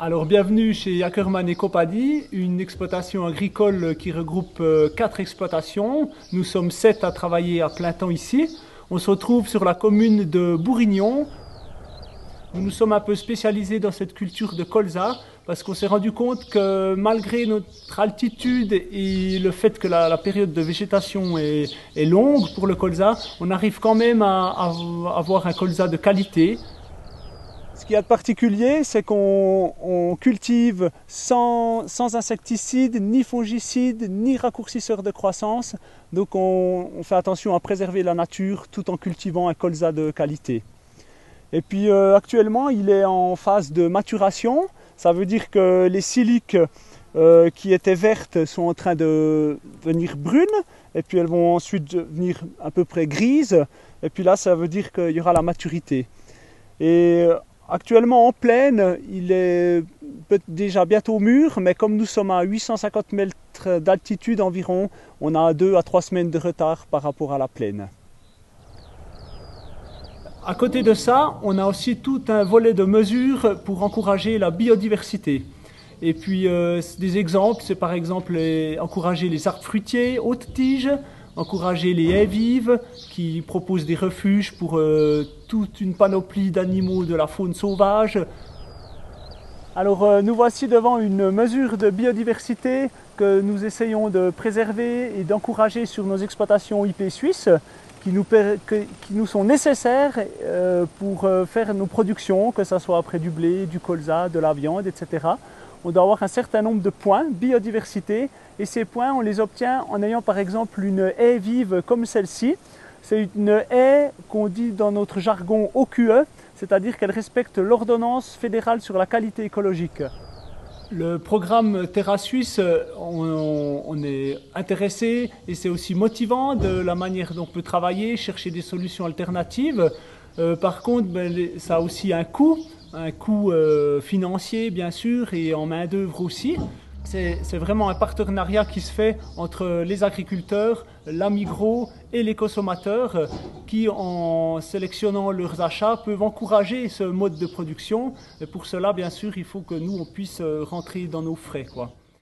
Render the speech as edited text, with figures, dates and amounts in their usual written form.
Alors bienvenue chez Ackermann et compagnie, une exploitation agricole qui regroupe 4 exploitations. Nous sommes 7 à travailler à plein temps ici. On se retrouve sur la commune de Bourignon. Nous nous sommes un peu spécialisés dans cette culture de colza parce qu'on s'est rendu compte que malgré notre altitude et le fait que la période de végétation est longue pour le colza, on arrive quand même à avoir un colza de qualité. Ce qu'il y a de particulier, c'est qu'on cultive sans insecticides, ni fongicides, ni raccourcisseurs de croissance. Donc on fait attention à préserver la nature tout en cultivant un colza de qualité. Et puis actuellement, il est en phase de maturation. Ça veut dire que les siliques qui étaient vertes sont en train de devenir brunes. Et puis elles vont ensuite devenir à peu près grises. Et puis là, ça veut dire qu'il y aura la maturité. Et actuellement en plaine, il est déjà bientôt mûr, mais comme nous sommes à 850 mètres d'altitude environ, on a 2 à 3 semaines de retard par rapport à la plaine. À côté de ça, on a aussi tout un volet de mesures pour encourager la biodiversité. Et puis des exemples, c'est par exemple encourager les arbres fruitiers, hautes tiges, encourager les haies vives qui proposent des refuges pour toute une panoplie d'animaux de la faune sauvage. Alors nous voici devant une mesure de biodiversité que nous essayons de préserver et d'encourager sur nos exploitations IP suisses qui nous sont nécessaires pour faire nos productions, que ce soit après du blé, du colza, de la viande, etc. On doit avoir un certain nombre de points biodiversité et ces points on les obtient en ayant par exemple une haie vive comme celle-ci. C'est une haie qu'on dit dans notre jargon OQE, c'est-à-dire qu'elle respecte l'ordonnance fédérale sur la qualité écologique. Le programme Terra Suisse, on est intéressé et c'est aussi motivant de la manière dont on peut travailler, chercher des solutions alternatives. Par contre, ça a aussi un coût financier bien sûr et en main d'œuvre aussi. C'est vraiment un partenariat qui se fait entre les agriculteurs, la Migros et les consommateurs qui, en sélectionnant leurs achats, peuvent encourager ce mode de production. Et pour cela, bien sûr, il faut que nous, on puisse rentrer dans nos frais, quoi.